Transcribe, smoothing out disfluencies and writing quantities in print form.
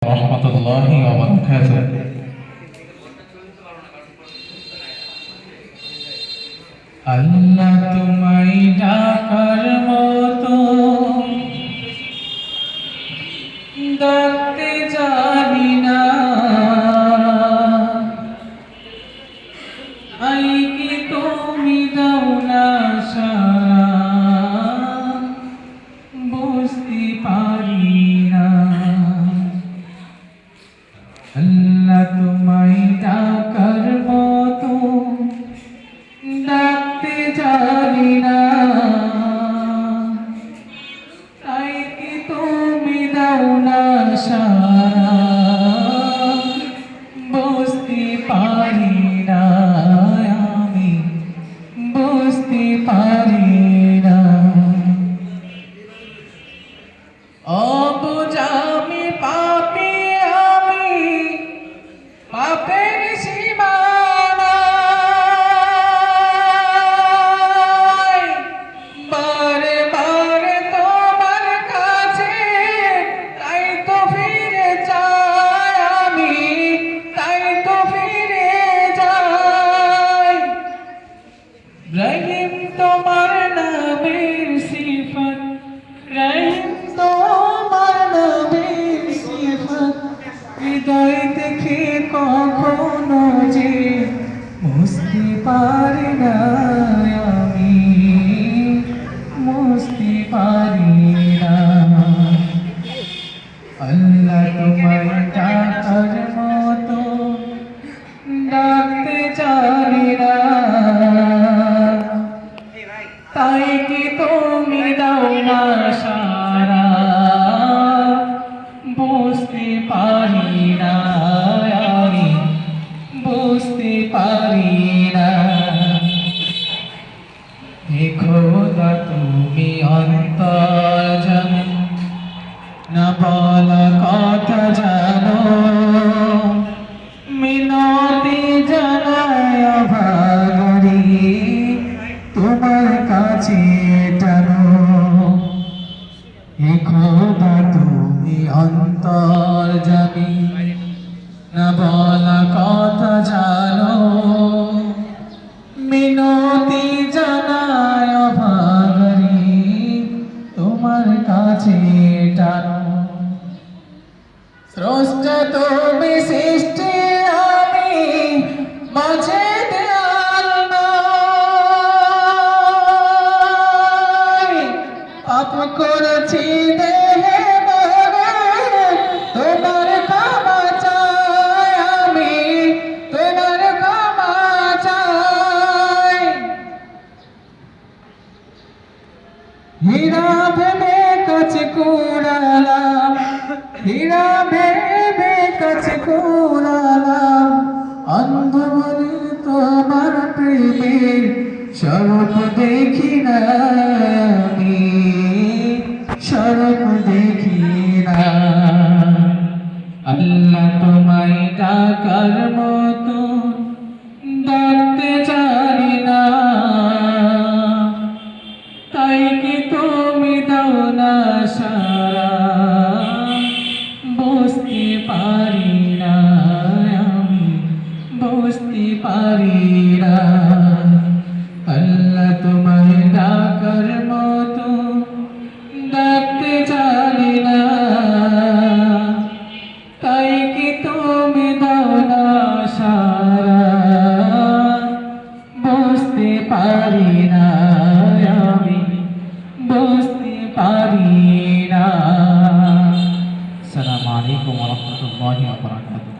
রহমতুল্লাহি ওয়া বারাকাতুহু। আল্লাহ তোমায় ডাকার মতো ডাকতে জানি না, আই কি তুমি দাও না সারা, বুঝতে পারি না। আল্লাহ তোমায় ডাকার মতো ডাকতে জানি না, তাই কি তুমি দাও না সারা, বুঝতে পারি না, আমি বুঝতে পারি না। অবুঝ আমি পাপী, আমি পাপের সীমানায় বারে বারে তোমার কাছে তাই তো ফিরে যাই, আমি তাই তো ফিরে যাই। রহিম তোমার নামের সিফত, রহিম তোমার নামের সিফত, হৃদয় দেখে কখনো যে বুঝতে পারি না, আমি বুঝতে পারি না। আল্লাহ তোমায় ডাকার মতো ডাকতে জানি না, তাই কি তুমি দাও না সারা, বুঝতে পারি না, আমি বুঝতে পারি না। খোদা তুমি অন্তর্যামী, না বলা কথা জানো, মিনতি জানায় ভাগরি তোমার কাছে টানো। খোদা তুমি অন্তর্যামী, না বলা কথা জানো, মিনতি জানায় ভাগরি তোমার কাছে টানো। স্রষ্টা তুমি সৃষ্টি, আমি মাঝে দেয়াল নই, পাপ করেছি দেহে মনে, তোমার ক্ষমা চাই, আমি তোমার ক্ষমা চাই। হীরা ভেবে কাছে কুড়ালাম, হীরা ভেবে কাছে কুড়ালাম, অন্ধ বলে তোমার প্রেমের স্বরূপ দেখি না, আমি স্বরূপ দেখি না। আল্লাহ তোমায় ডাকার মতো ডাকতে জানি না, তাই কি তুমি দাও না সারা, বুঝতে পারি না, আমি বুঝতে পারি না। আল্লাহ তোমায় ডাকার মতো ডাকতে জানি না, তাই কি তুমি দাও না সারা, বুঝতে পারি না, আমি বুঝতে পারি না। আসসালামু আলাইকুম ওয়া রাহমাতুল্লাহি ওয়া বারাকাতুহু।